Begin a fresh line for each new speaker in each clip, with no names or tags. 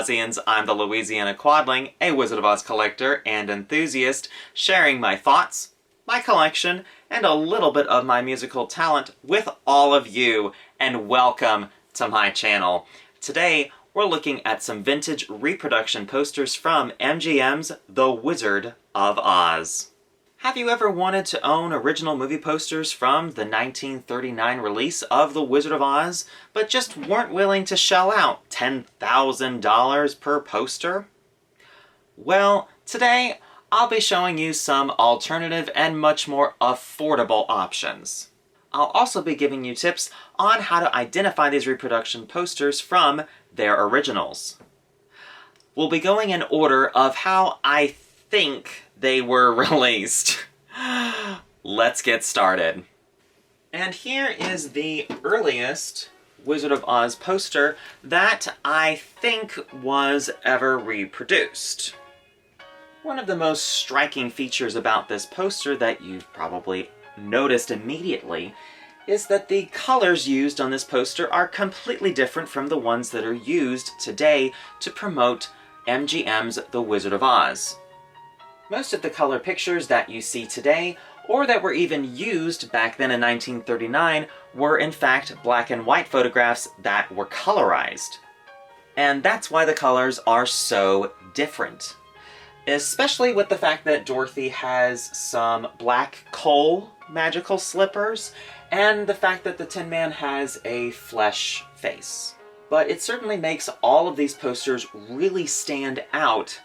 Ozians, I'm the Louisiana Quadling, a Wizard of Oz collector and enthusiast, sharing my thoughts, my collection, and a little bit of my musical talent with all of you, and welcome to my channel. Today, we're looking at some vintage reproduction posters from MGM's The Wizard of Oz. Have you ever wanted to own original movie posters from the 1939 release of The Wizard of Oz, but just weren't willing to shell out $10,000 per poster? Well, today I'll be showing you some alternative and much more affordable options. I'll also be giving you tips on how to identify these reproduction posters from their originals. We'll be going in order of how I think they were released. Let's get started. And here is the earliest Wizard of Oz poster that I think was ever reproduced. One of the most striking features about this poster that you've probably noticed immediately is that the colors used on this poster are completely different from the ones that are used today to promote MGM's The Wizard of Oz. Most of the color pictures that you see today, or that were even used back then in 1939, were in fact black and white photographs that were colorized. And that's why the colors are so different. Especially with the fact that Dorothy has some black coal magical slippers, and the fact that the Tin Man has a flesh face. But it certainly makes all of these posters really stand out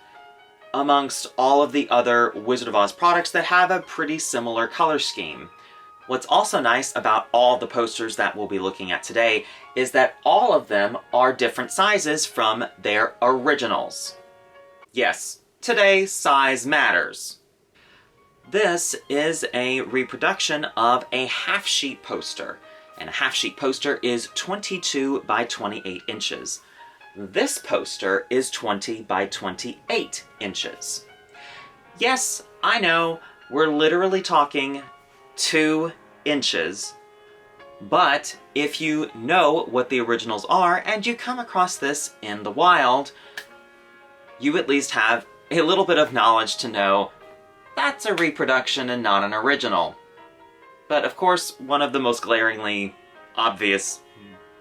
amongst all of the other Wizard of Oz products that have a pretty similar color scheme. What's also nice about all the posters that we'll be looking at today is that all of them are different sizes from their originals. Yes, today size matters. This is a reproduction of a half-sheet poster, and a half-sheet poster is 22 by 28 inches. This poster is 20 by 28 inches. Yes, I know, we're literally talking 2 inches, but if you know what the originals are and you come across this in the wild, you at least have a little bit of knowledge to know that's a reproduction and not an original. But of course, one of the most glaringly obvious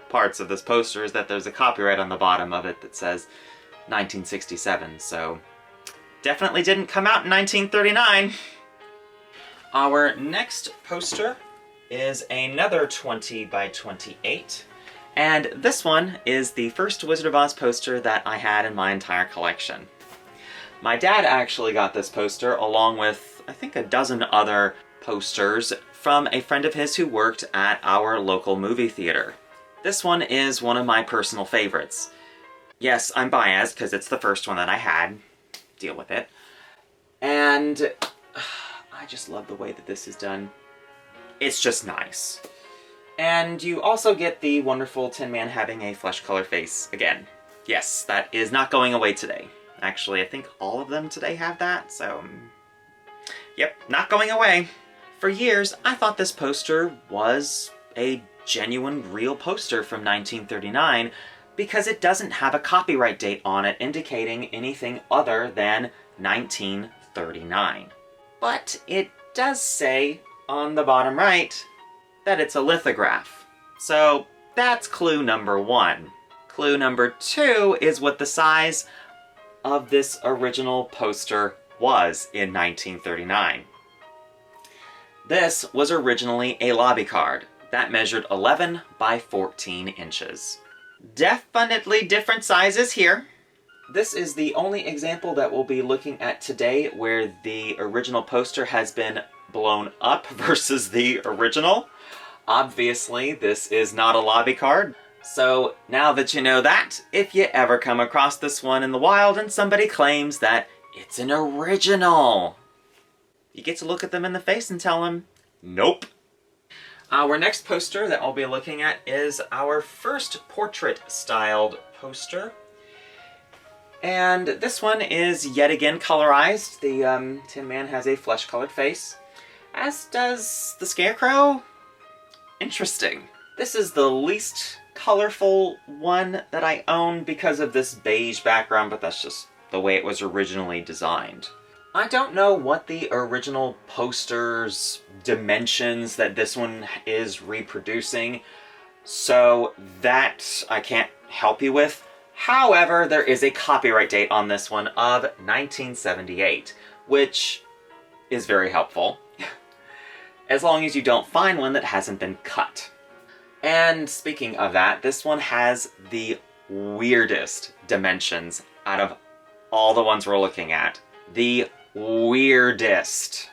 parts of this poster is that there's a copyright on the bottom of it that says 1967, so definitely didn't come out in 1939. Our next poster is another 20 by 28, and this one is the first Wizard of Oz poster that I had in my entire collection. My dad actually got this poster along with, I think, a dozen other posters from a friend of his who worked at our local movie theater. This one is one of my personal favorites. Yes, I'm biased because it's the first one that I had. Deal with it. And I just love the way that this is done. It's just nice. And you also get the wonderful Tin Man having a flesh color face again. Yes, that is not going away today. Actually, I think all of them today have that, so yep, not going away. For years, I thought this poster was a genuine, real poster from 1939 because it doesn't have a copyright date on it indicating anything other than 1939. But it does say on the bottom right that it's a lithograph. So that's clue number 1. Clue number 2 is what the size of this original poster was in 1939. This was originally a lobby card that measured 11 by 14 inches. Definitely different sizes here. This is the only example that we'll be looking at today where the original poster has been blown up versus the original. Obviously, this is not a lobby card. So now that you know that, if you ever come across this one in the wild and somebody claims that it's an original, you get to look at them in the face and tell them, nope. Our next poster that I'll be looking at is our first portrait-styled poster. And this one is yet again colorized. The Tin Man has a flesh-colored face, as does the Scarecrow. Interesting. This is the least colorful one that I own because of this beige background, but that's just the way it was originally designed. I don't know what the original poster's dimensions that this one is reproducing, so that I can't help you with. However, there is a copyright date on this one of 1978, which is very helpful, as long as you don't find one that hasn't been cut. And speaking of that, this one has the weirdest dimensions out of all the ones we're looking at. The weirdest.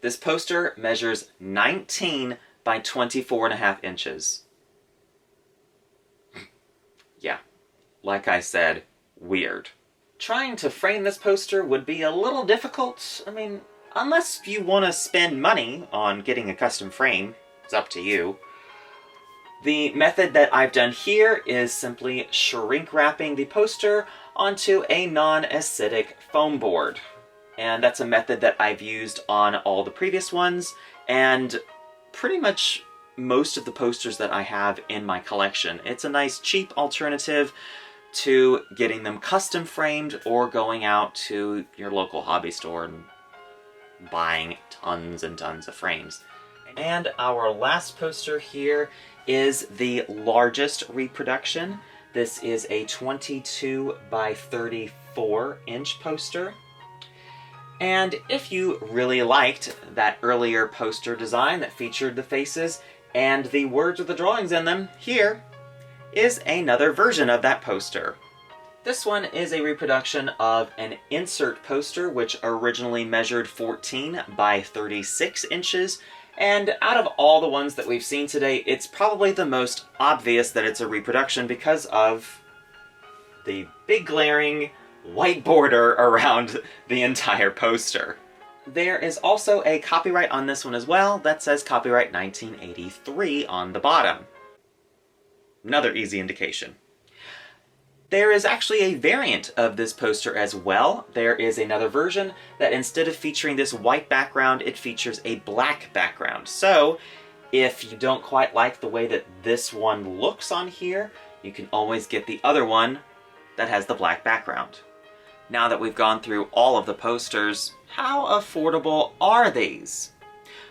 This poster measures 19 by 24.5 inches. Yeah, like I said, weird. Trying to frame this poster would be a little difficult. I mean, unless you want to spend money on getting a custom frame, it's up to you. The method that I've done here is simply shrink wrapping the poster onto a non-acidic foam board. And that's a method that I've used on all the previous ones, and pretty much most of the posters that I have in my collection. It's a nice cheap alternative to getting them custom framed or going out to your local hobby store and buying tons and tons of frames. And our last poster here is the largest reproduction. This is a 22 by 34 inch poster. And if you really liked that earlier poster design that featured the faces and the words with the drawings in them, here is another version of that poster. This one is a reproduction of an insert poster which originally measured 14 by 36 inches, and out of all the ones that we've seen today, it's probably the most obvious that it's a reproduction because of the big glaring white border around the entire poster. There is also a copyright on this one as well that says copyright 1983 on the bottom. Another easy indication. There is actually a variant of this poster as well. There is another version that instead of featuring this white background, it features a black background. So if you don't quite like the way that this one looks on here, you can always get the other one that has the black background. Now that we've gone through all of the posters, how affordable are these?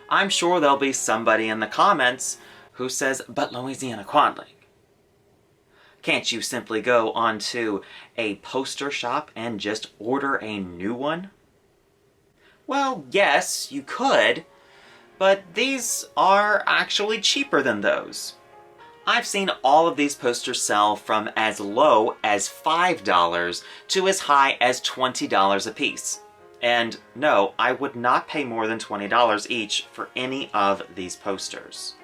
I'm sure there'll be somebody in the comments who says, but Louisiana Quadling, can't you simply go onto a poster shop and just order a new one? Well, yes, you could, but these are actually cheaper than those. I've seen all of these posters sell from as low as $5 to as high as $20 a piece. And no, I would not pay more than $20 each for any of these posters.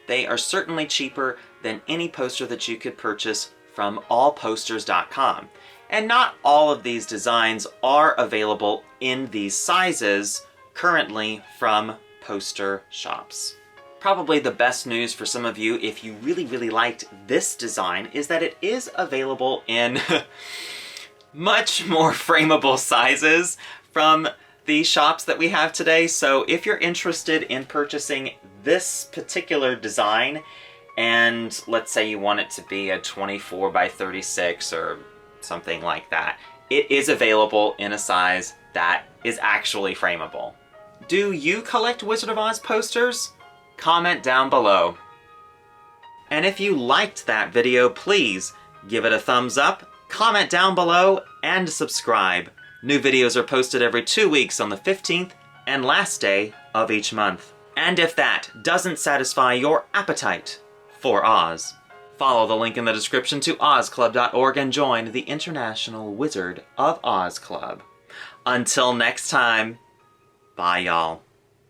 They are certainly cheaper than any poster that you could purchase from allposters.com. And not all of these designs are available in these sizes currently from poster shops. Probably the best news for some of you, if you really liked this design, is that it is available in much more frameable sizes from the shops that we have today. So if you're interested in purchasing this particular design, and let's say you want it to be a 24 by 36 or something like that, it is available in a size that is actually frameable. Do you collect Wizard of Oz posters? Comment down below. And if you liked that video, please give it a thumbs up, comment down below, and subscribe. New videos are posted every 2 weeks on the 15th and last day of each month. And if that doesn't satisfy your appetite for Oz, follow the link in the description to ozclub.org and join the International Wizard of Oz Club. Until next time, bye y'all.